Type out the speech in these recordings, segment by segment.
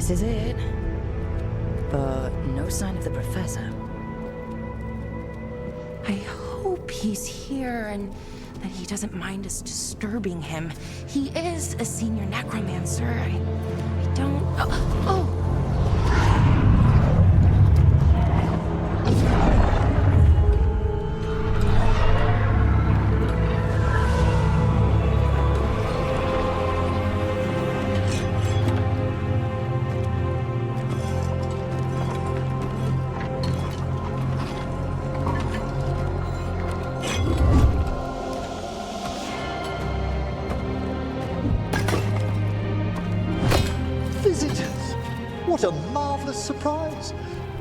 This is it. But no sign of the professor. I hope he's here and that he doesn't mind us disturbing him. He is a senior necromancer. I don't... Oh! What a marvelous surprise!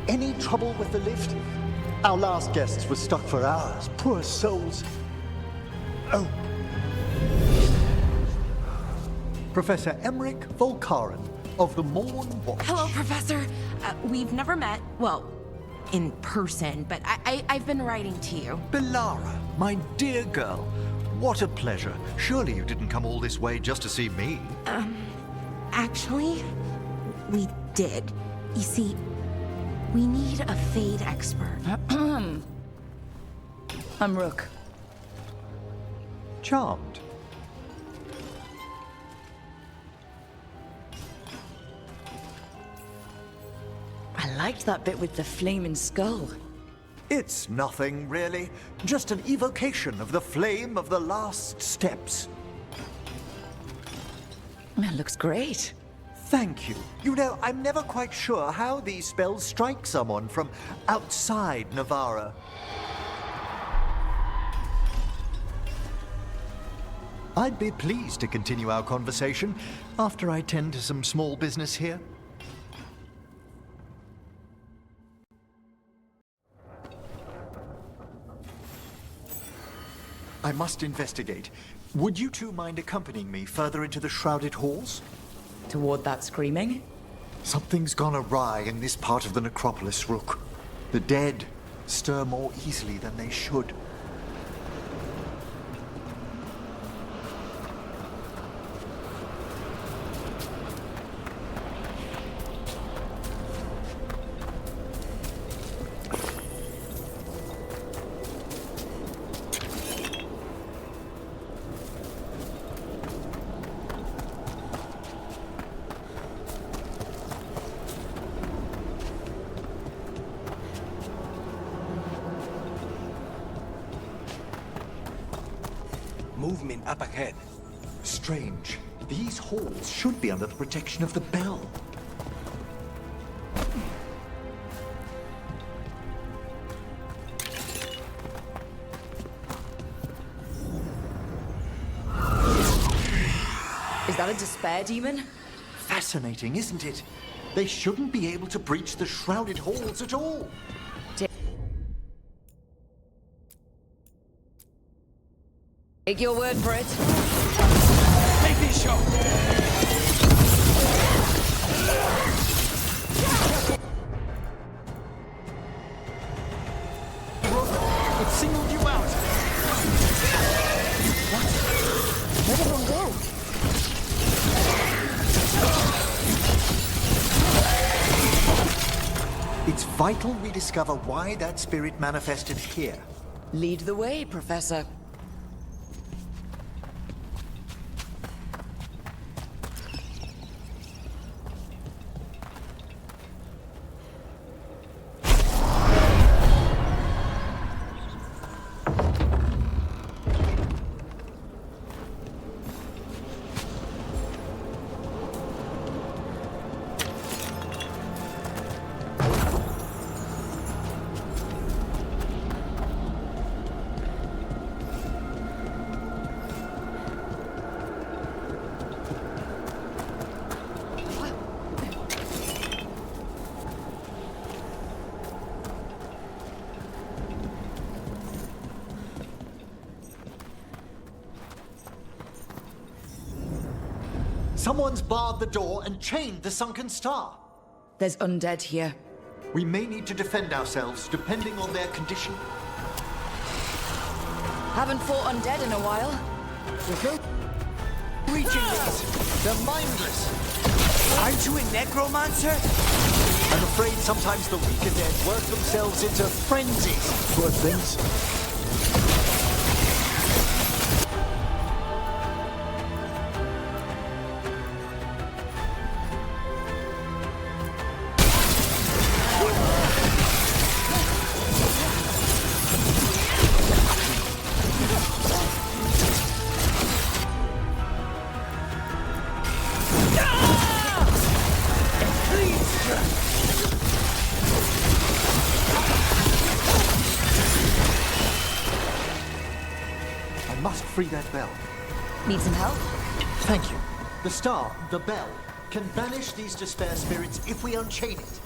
Any trouble with the lift? Our last guests were stuck for hours. Poor souls. Oh. Professor Emmrich Volkarin of the Morn Watch. Hello, Professor. We've never met, well, in person, but I've been writing to you. Belara, my dear girl, what a pleasure. Surely you didn't come all this way just to see me. Actually, we did. You see, we need a Fade expert. I'm Rook. Charmed. I liked that bit with the flaming skull. It's nothing, really. Just an evocation of the flame of the last steps. That looks great. Thank you. You know, I'm never quite sure how these spells strike someone from outside Navarra. I'd be pleased to continue our conversation after I tend to some small business here. I must investigate. Would you two mind accompanying me further into the shrouded halls? Toward that screaming? Something's gone awry in this part of the necropolis, Rook. The dead stir more easily than they should. Movement up ahead. Strange. These halls should be under the protection of the bell. Is that a despair demon? Fascinating, isn't it? They shouldn't be able to breach the shrouded halls at all. Take your word for it. Take this shot! Rook, it singled you out. Where did everyone go? It's vital we discover why that spirit manifested here. Lead the way, Professor. Someone's barred the door and chained the sunken star. There's undead here. We may need to defend ourselves, depending on their condition. Haven't fought undead in a while. There's no reaching these. They're mindless. Aren't you a necromancer? I'm afraid sometimes the weaker dead work themselves into frenzies. Poor things. I must free that bell. Need some help? Thank you. The star, the bell, can banish these despair spirits if we unchain it.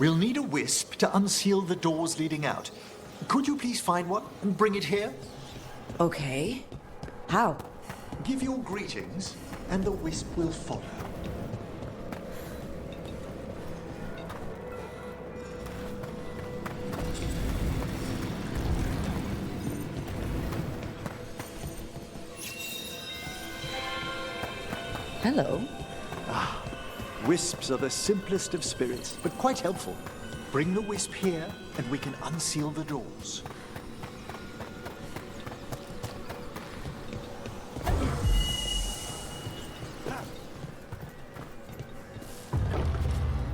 We'll need a wisp to unseal the doors leading out. Could you please find one and bring it here? Okay. How? Give your greetings, and the wisp will follow. Hello. Wisps are the simplest of spirits, but quite helpful. Bring the wisp here, and we can unseal the doors.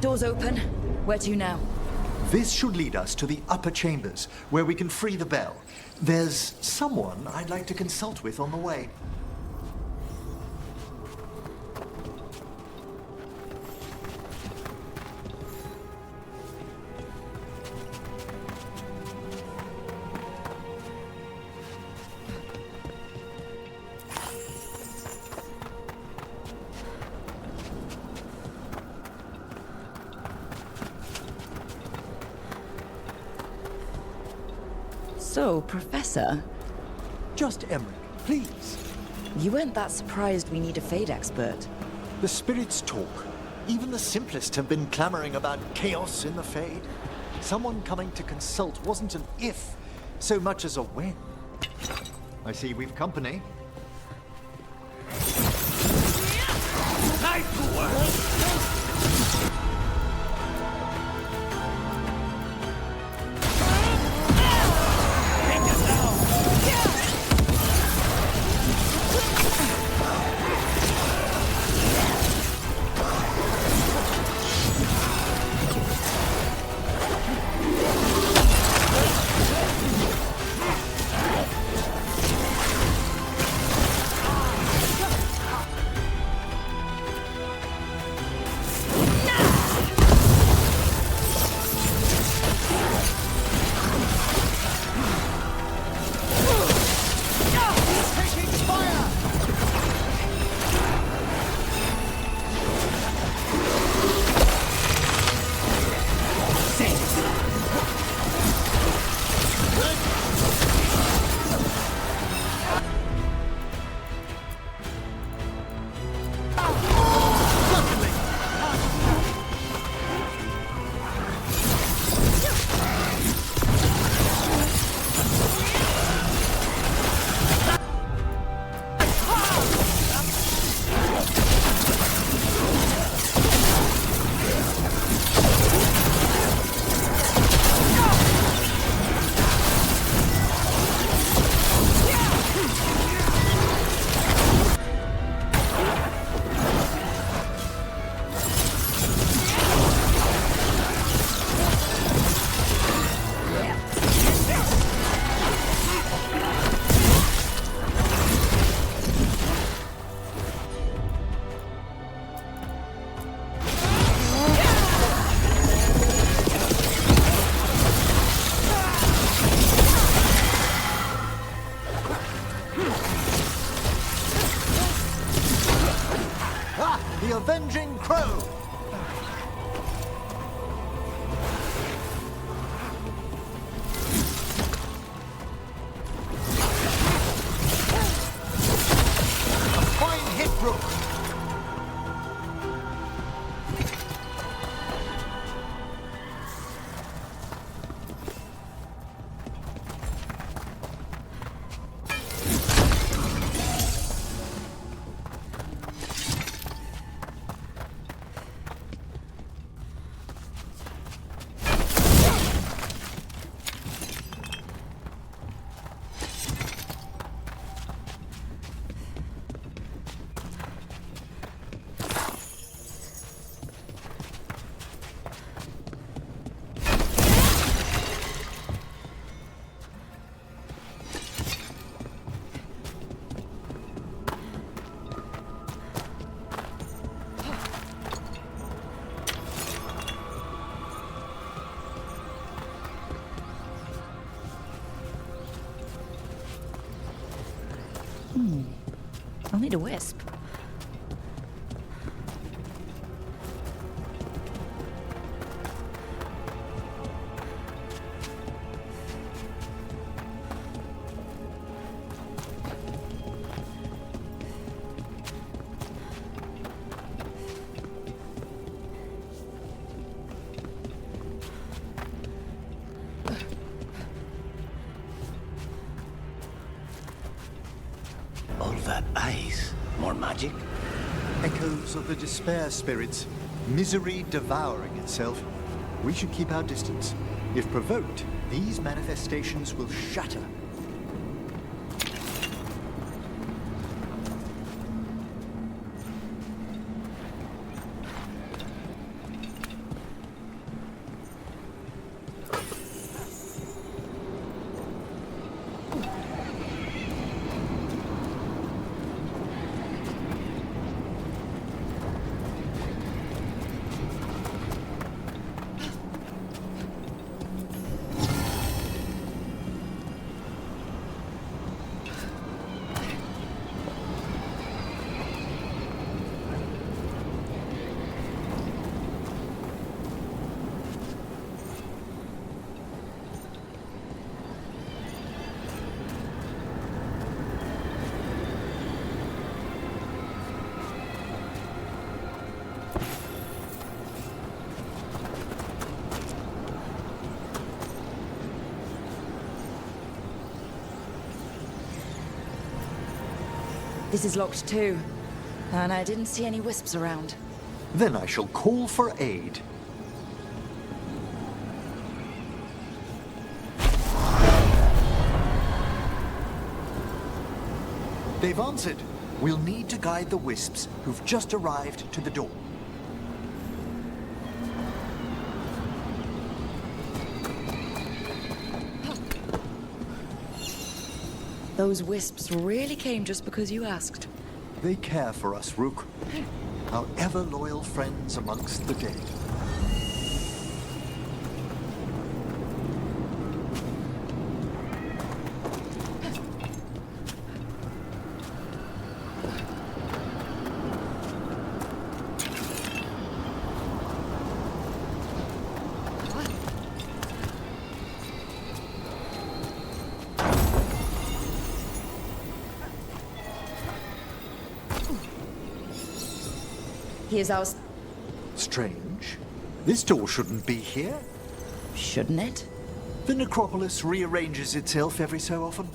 Doors open. Where to now? This should lead us to the upper chambers, where we can free the bell. There's someone I'd like to consult with on the way. So, Professor, Just Emmrich, please. you weren't that surprised we need a Fade expert. The spirits talk. Even the simplest have been clamoring about chaos in the Fade. Someone coming to consult wasn't an if, so much as a when. I see we've company. Knife to work! Take it down! The Avenging Crow! Rook. I'll need a wisp. All that ice. More magic? Echoes of the despair spirits, misery devouring itself. We should keep our distance. If provoked, these manifestations will shatter. This is locked too. And I didn't see any wisps around. Then I shall call for aid. They've answered. We'll need to guide the wisps who've just arrived to the door. Those wisps really came just because you asked. They care for us, Rook. Our ever-loyal friends amongst the dead. Here's our... Strange. This door shouldn't be here. Shouldn't it? The necropolis rearranges itself every so often.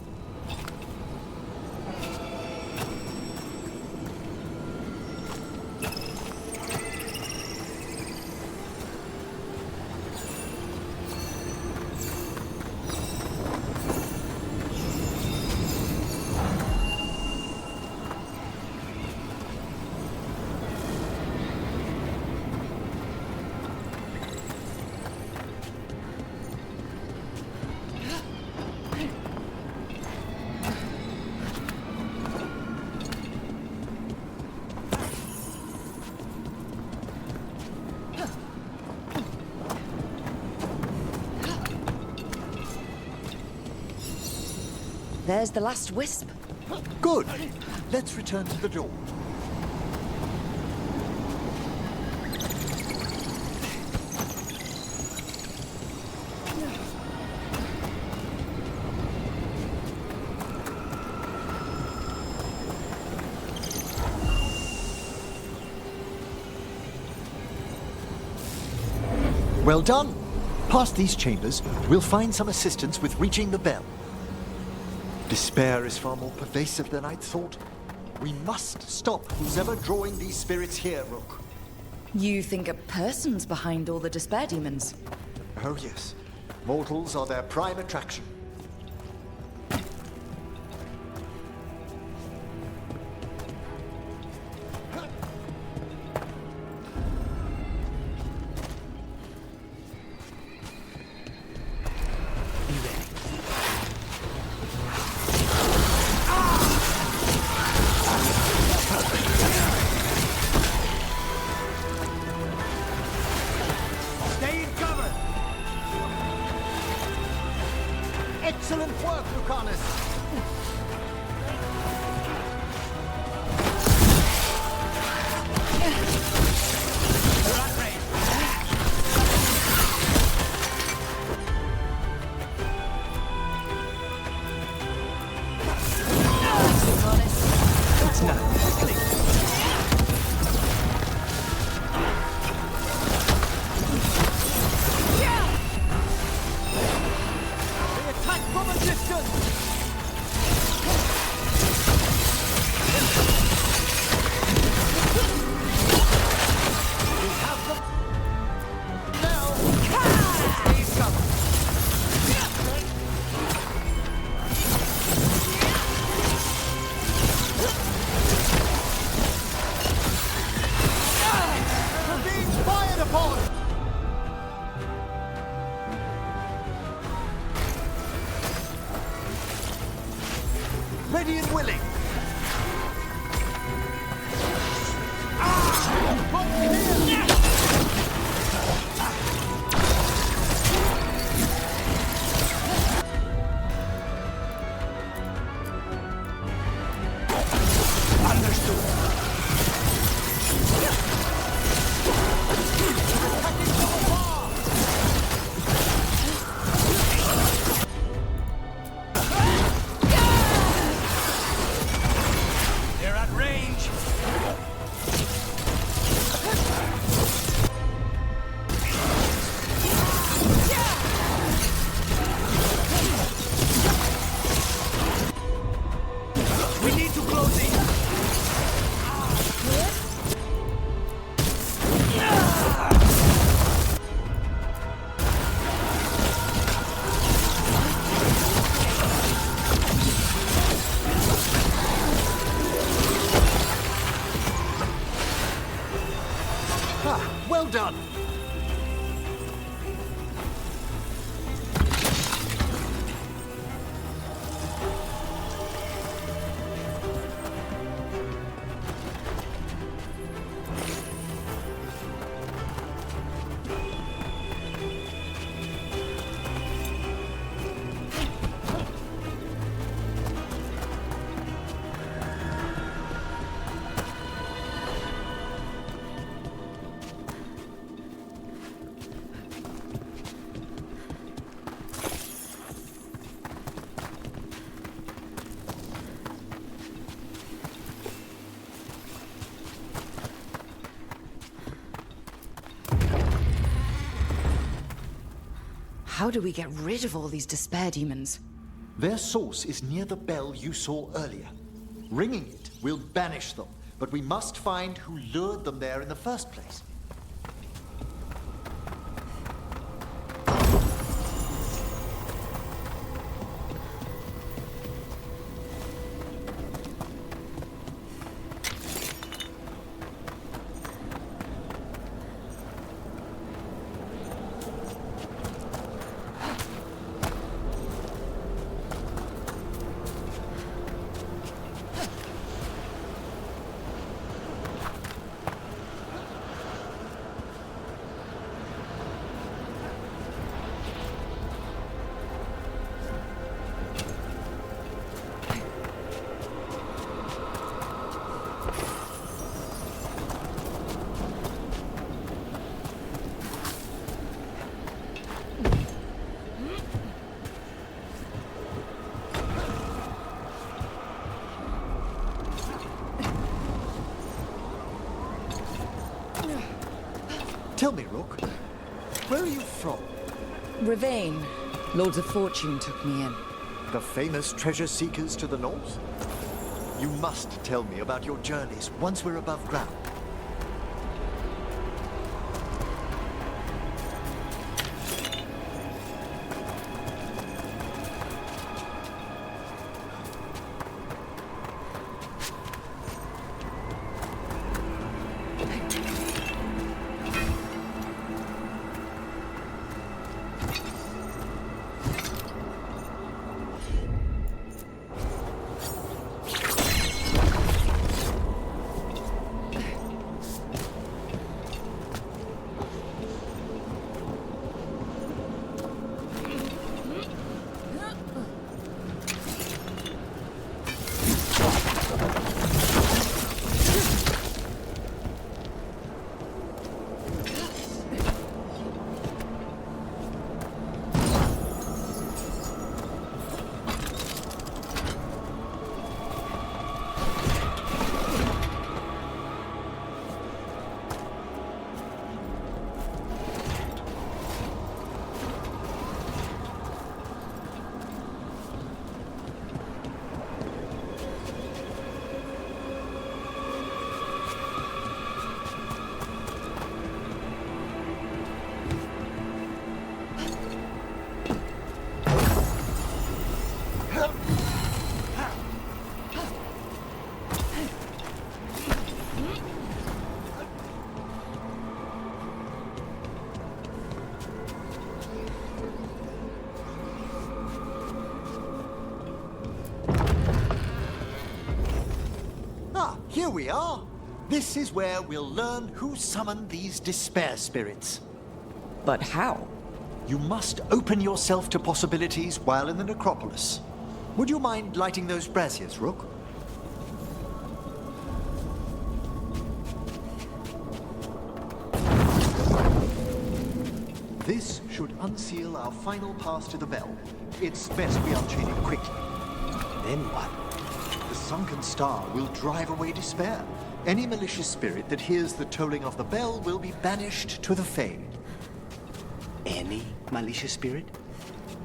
There's the last wisp. Good. Let's return to the door. Well done. Past these chambers, we'll find some assistance with reaching the bell. Despair is far more pervasive than I'd thought. We must stop who's ever drawing these spirits here, Rook. You think a person's behind all the despair demons? Oh yes. Mortals are their prime attraction. Stay in cover! Excellent work, Lucanus! They're at range. It's not clean. They attack from a distance! We have them now! Please come. We're being fired upon! Ready and willing! They're at range. We need to close in. Ah, well done! How do we get rid of all these despair demons? Their source is near the bell you saw earlier. Ringing it will banish them, but we must find who lured them there in the first place. Tell me, Rook, Where are you from? Ravane. Lords of Fortune took me in. The famous treasure seekers to the north? You must tell me about your journeys once we're above ground. Here we are. This is where we'll learn who summoned these despair spirits. But how? You must open yourself to possibilities while in the necropolis. Would you mind lighting those braziers, Rook? This should unseal our final pass to the bell. It's best we unchain it quickly. Then what? The sunken star will drive away despair. Any malicious spirit that hears the tolling of the bell will be banished to the Fade. Any malicious spirit?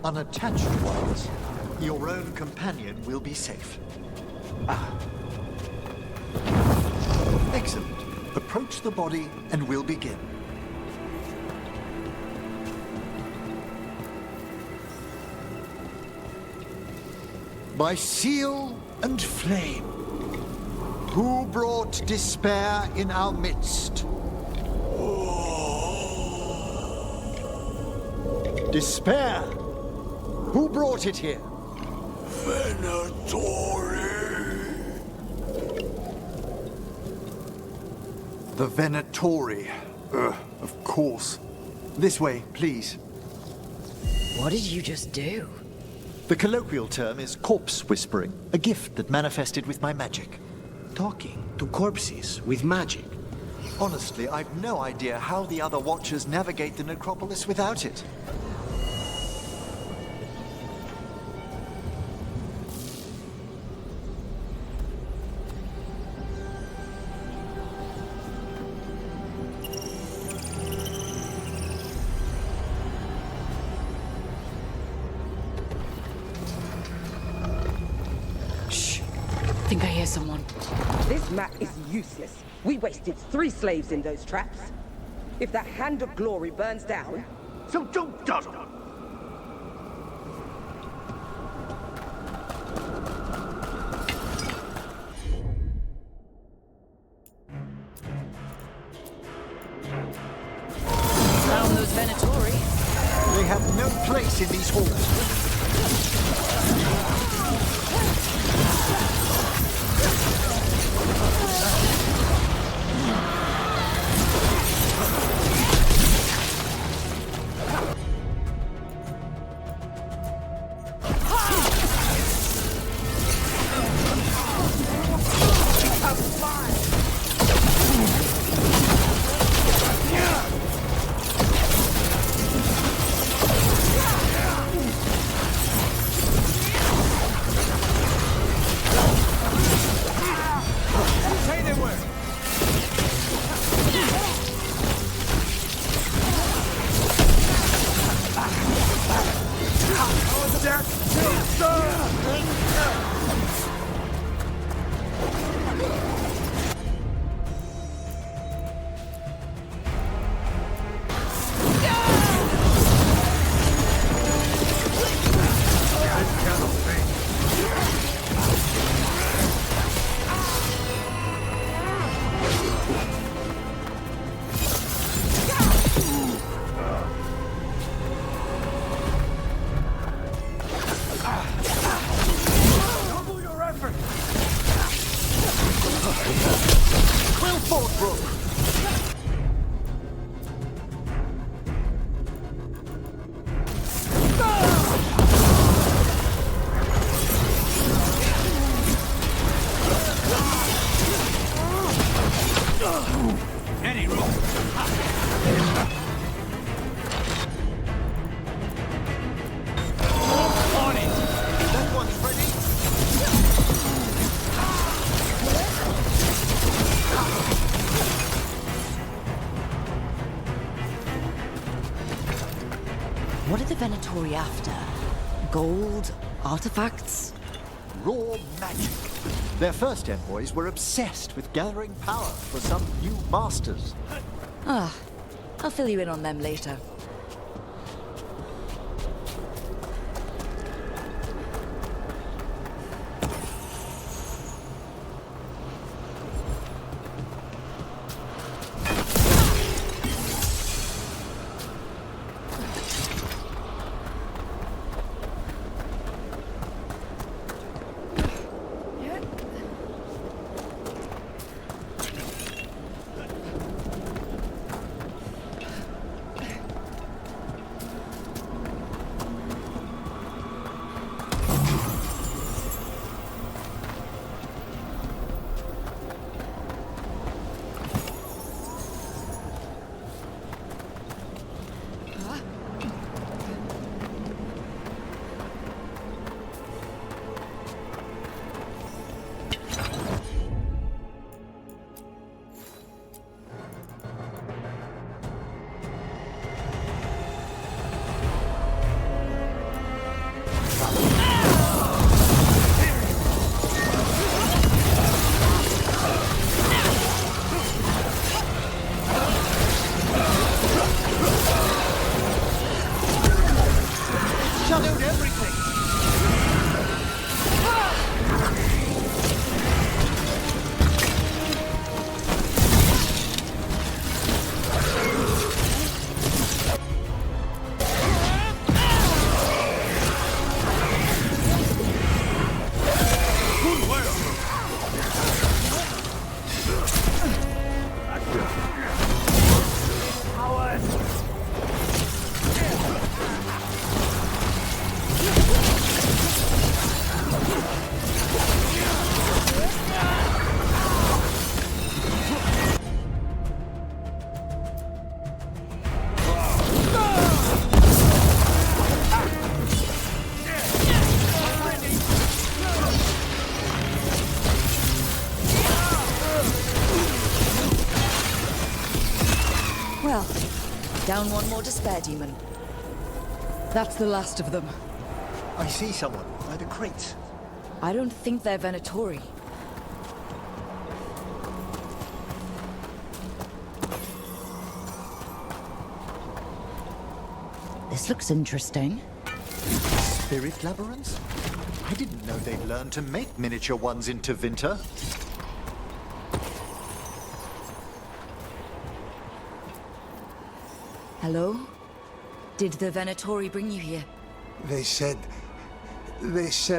Unattached ones. Your own companion will be safe. Excellent. Approach the body and we'll begin. By seal and flame, who brought despair in our midst? Despair? Who brought it here? The Venatori. Of course. This way, please. What did you just do? The colloquial term is corpse whispering, a gift that manifested with my magic. Talking to corpses with magic. Honestly, I've no idea how the other Watchers navigate the necropolis without it. I think I hear someone. This map is useless. We wasted 3 slaves in those traps. If that Hand of Glory burns down... So don't dawdle. Found those Venatori. They have no place in these halls. Fourth rook! Any room. On it. That one's ready. What are the Venatori after? Gold? Artifacts? Raw magic. Their first envoys were obsessed with gathering power for some new masters. Ah, I'll fill you in on them later. Shadowed everything! Well, down one more despair demon. That's the last of them. I see someone by the crates. I don't think they're Venatori. This looks interesting. Spirit labyrinths? I didn't know they'd learned to make miniature ones into Vinter. Hello? Did the Venatori bring you here? They said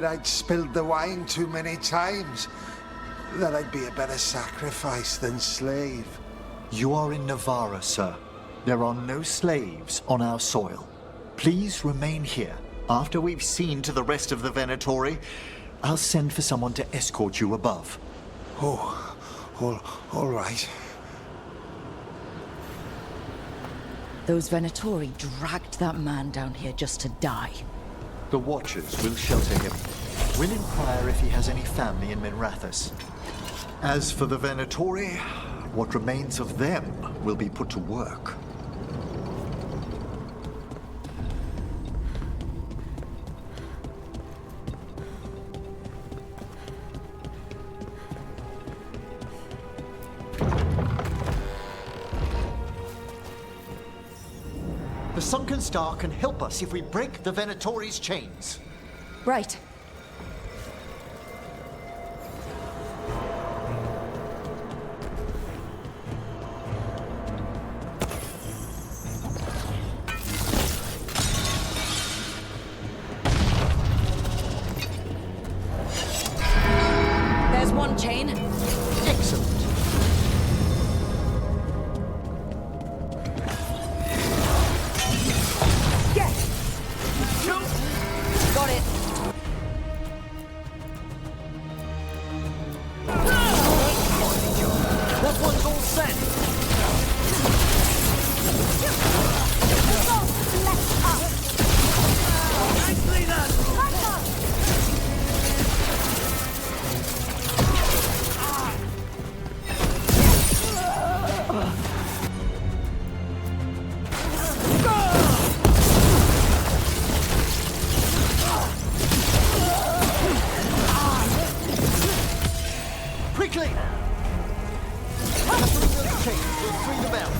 I'd spilled the wine too many times. That I'd be a better sacrifice than slave. You are in Navarra, sir. There are no slaves on our soil. Please remain here. After we've seen to the rest of the Venatori, I'll send for someone to escort you above. Oh, all right. Those Venatori dragged that man down here just to die. The Watchers will shelter him. We'll inquire if he has any family in Minrathous. As for the Venatori, what remains of them will be put to work. The Sunken Star can help us if we break the Venatori's chains. Right. There's one chain. Excellent. set! Nicely done! Quickly! Cutting those chains will free the bell.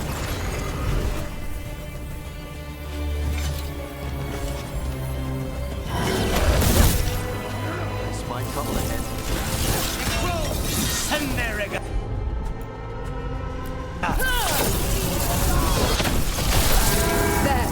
This might trouble ahead. Send there again! There!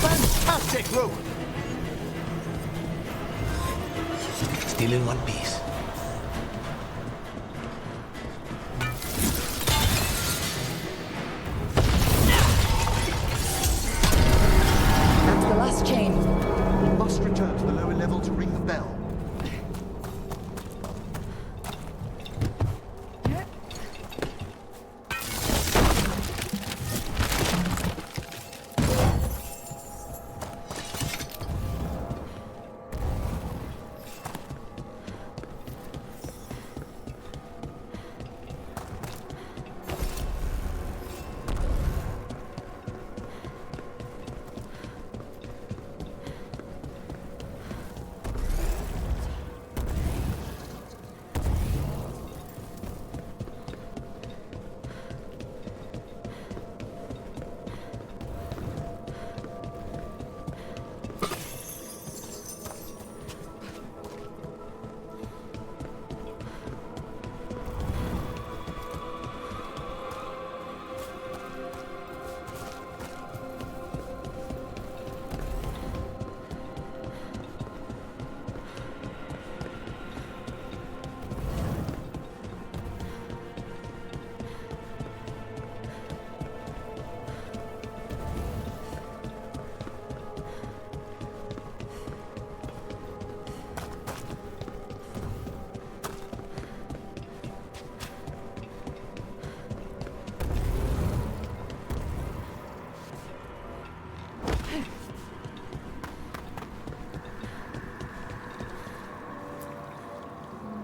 Fantastic, Rook! Still in one piece. That's the last chain. We must return to the lower level to ring the bell.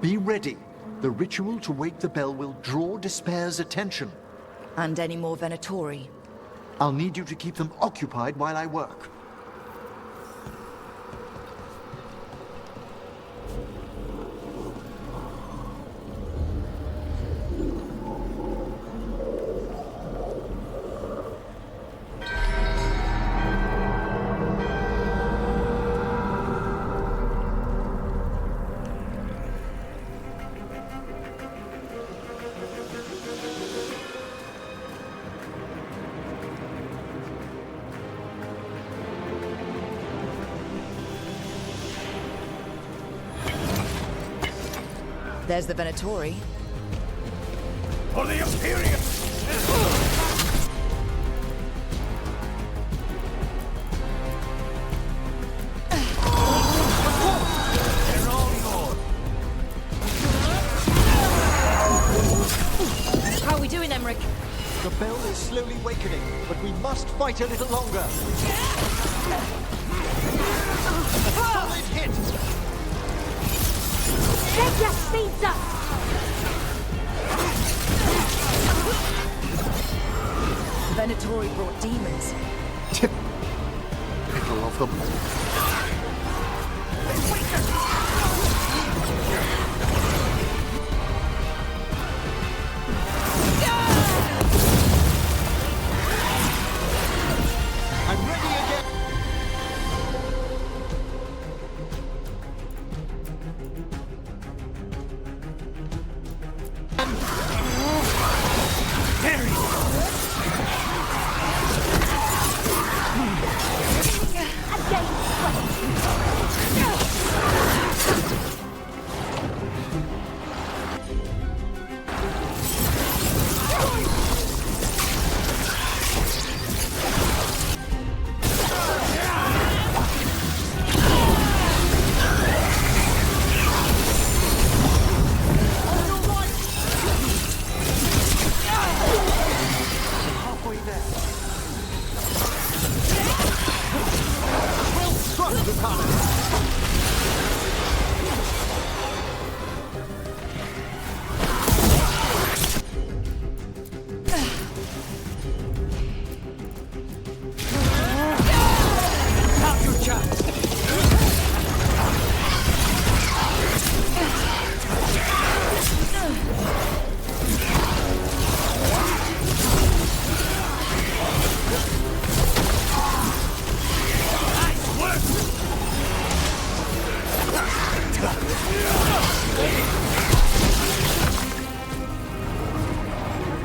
Be ready. The ritual to wake the bell will draw Despair's attention. And any more Venatori. I'll need you to keep them occupied while I work. There's the Venatori. For the Imperium! They're all yours! How are we doing, Emmrich? The bell is slowly wakening, but we must fight a little longer. A solid hit! Venatori brought demons. Typical of them. I'm ready again. There he is! Out your chance! Nice work!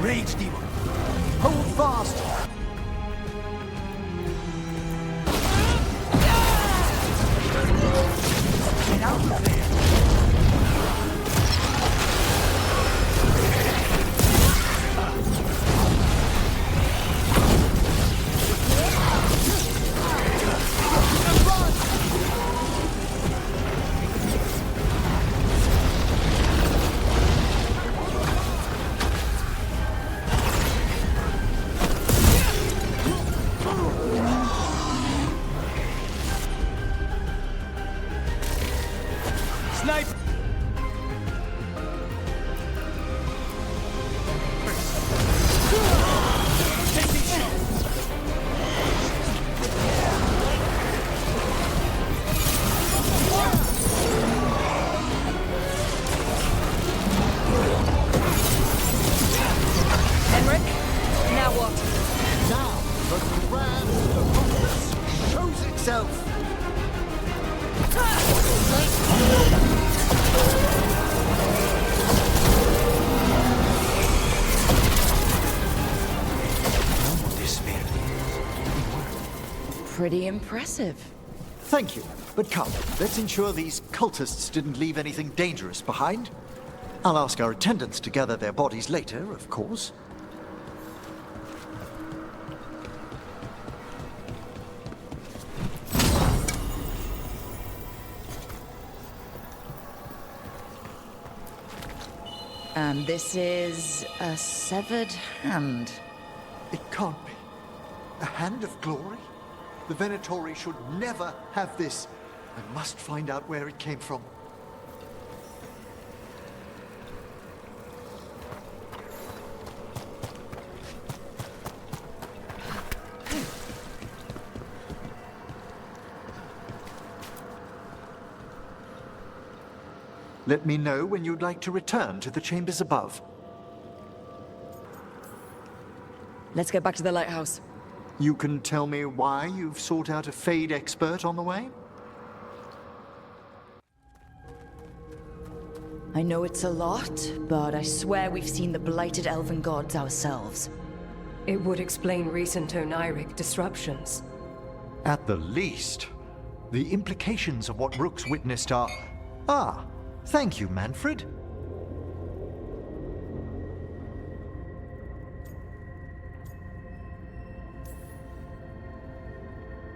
Rage demon! Hold fast! Get out of there! Snipe! Take these shots! Emmrich, now what? Now, the grand necropolis shows itself! This spirit. Pretty impressive. Thank you, but come, let's ensure these cultists didn't leave anything dangerous behind. I'll ask our attendants to gather their bodies later, of course. And this is a severed hand. It can't be. A hand of glory? The Venatori should never have this. I must find out where it came from. Let me know when you'd like to return to the chambers above. Let's get back to the lighthouse. You can tell me why you've sought out a Fade expert on the way? I know it's a lot, but I swear we've seen the blighted elven gods ourselves. It would explain recent Oniric disruptions. At the least. The implications of what Rook's witnessed are... Ah, thank you, Manfred.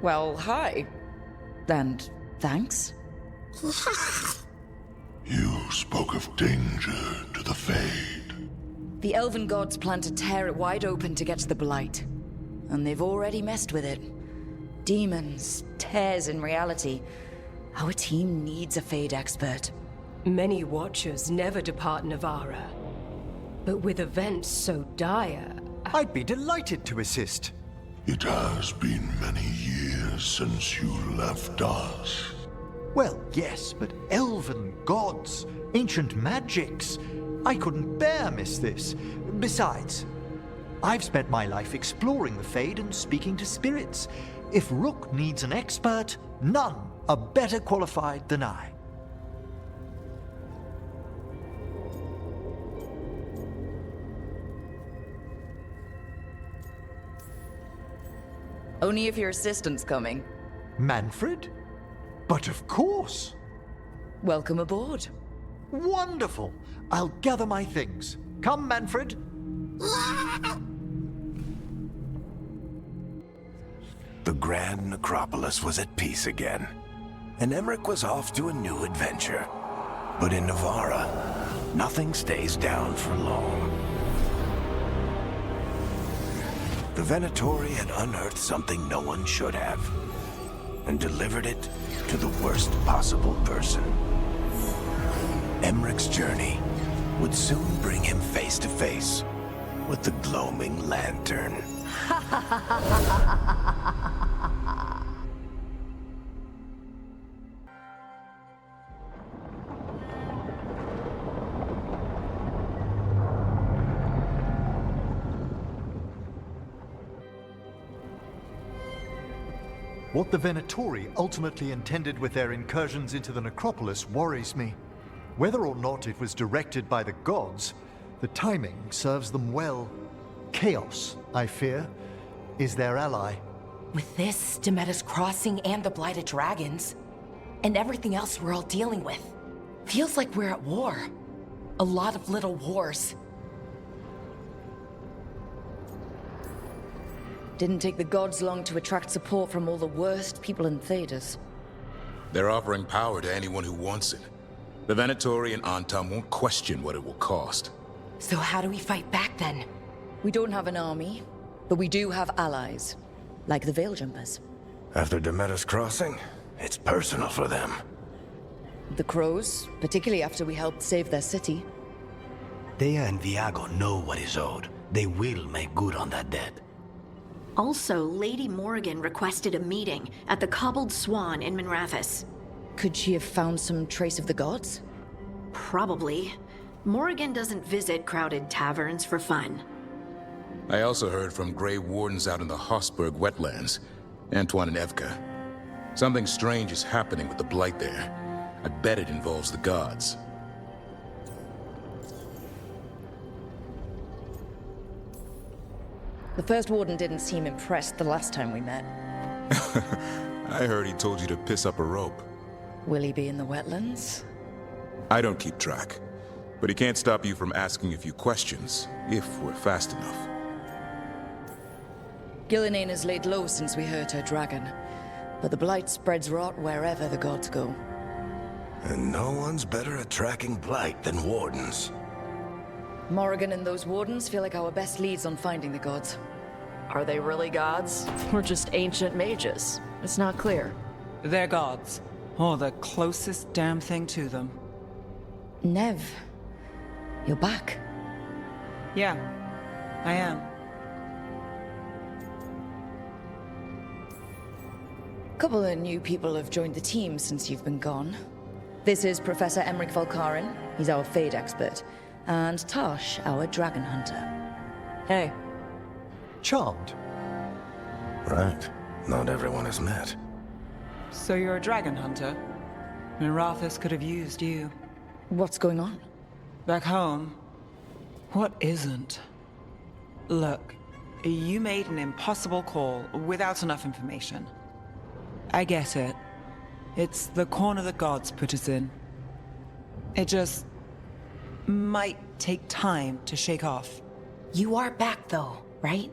Well, hi. And thanks. You spoke of danger to the Fade. The elven gods plan to tear it wide open to get to the blight. And they've already messed with it. Demons, tears in reality. Our team needs a Fade expert. Many Watchers never depart Navarra. But with events so dire... I'd be delighted to assist. It has been many years since you left us. Well, yes, but elven gods, ancient magics. I couldn't bear miss this. Besides, I've spent my life exploring the Fade and speaking to spirits. If Rook needs an expert, none are better qualified than I. Only if your assistant's coming. Manfred? But of course! Welcome aboard. Wonderful! I'll gather my things. Come, Manfred. The Grand Necropolis was at peace again, and Emmrich was off to a new adventure. But in Navarra, nothing stays down for long. The Venatori had unearthed something no one should have. and delivered it to the worst possible person. Emmrich's journey would soon bring him face to face with the gloaming lantern. What the Venatori ultimately intended with their incursions into the necropolis worries me. Whether or not it was directed by the gods, the timing serves them well. Chaos, I fear, is their ally. With this, Demeter's Crossing and the Blighted Dragons, and everything else we're all dealing with, feels like we're at war. A lot of little wars. Didn't take the gods long to attract support from all the worst people in Thedas. They're offering power to anyone who wants it. The Venatori and Antam won't question what it will cost. So how do we fight back then? We don't have an army, but we do have allies, like the Veil Jumpers. After Demeter's Crossing, it's personal for them. The Crows, particularly after we helped save their city. Thea and Viago know what is owed. They will make good on that debt. Also, Lady Morrigan requested a meeting at the Cobbled Swan in Minrathous. Could she have found some trace of the gods? Probably. Morrigan doesn't visit crowded taverns for fun. I also heard from Grey Wardens out in the Hossberg wetlands, Antoine and Evka. Something strange is happening with the Blight there. I bet it involves the gods. The first warden didn't seem impressed the last time we met. I heard he told you to piss up a rope. Will he be in the wetlands? I don't keep track, but he can't stop you from asking a few questions, if we're fast enough. Gillinane has laid low since we hurt her dragon, but the Blight spreads rot wherever the gods go. And no one's better at tracking Blight than Wardens. Morrigan and those wardens feel like our best leads on finding the gods. Are they really gods? Or just ancient mages? It's not clear. They're gods. Or the closest damn thing to them. Nev, you're back. Yeah, I am. A couple of new people have joined the team since you've been gone. This is Professor Emmrich Volkarin. He's our Fade expert. And Tosh, our dragon hunter. Hey. Charmed. Right. Not everyone has met. So you're a dragon hunter? Minrathous could have used you. What's going on? Back home, what isn't? Look, you made an impossible call without enough information. I get it. It's the corner the gods put us in. It just might take time to shake off. You are back though, right?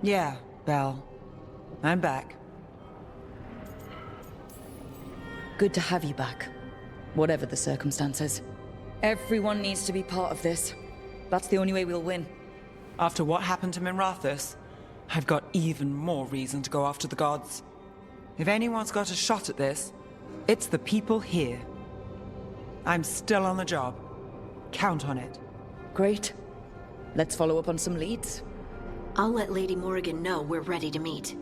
Yeah, Belle. I'm back. Good to have you back, whatever the circumstances. Everyone needs to be part of this. That's the only way we'll win. After what happened to Minrathous, I've got even more reason to go after the gods. If anyone's got a shot at this, it's the people here. I'm still on the job. Count on it. Great. Let's follow up on some leads. I'll let Lady Morrigan know we're ready to meet.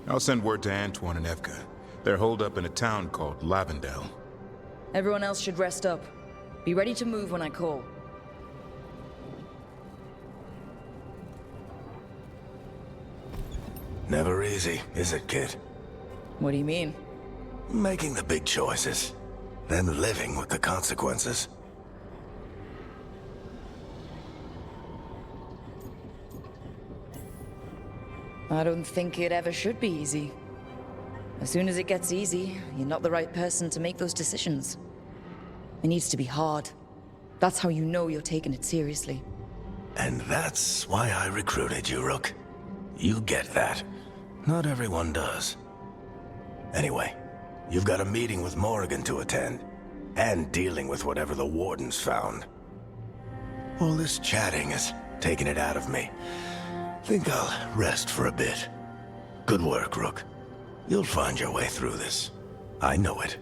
I'll send word to Antoine and Evka. They're holed up in a town called Lavendel. Everyone else should rest up. Be ready to move when I call. Never easy, is it, kid? What do you mean? Making the big choices, then living with the consequences. I don't think it ever should be easy. As soon as it gets easy, you're not the right person to make those decisions. It needs to be hard. That's how you know you're taking it seriously. And that's why I recruited you, Rook. You get that. Not everyone does. Anyway, you've got a meeting with Morrigan to attend, and dealing with whatever the Wardens found. All this chatting is taking it out of me. Think I'll rest for a bit. Good work, Rook. You'll find your way through this. I know it.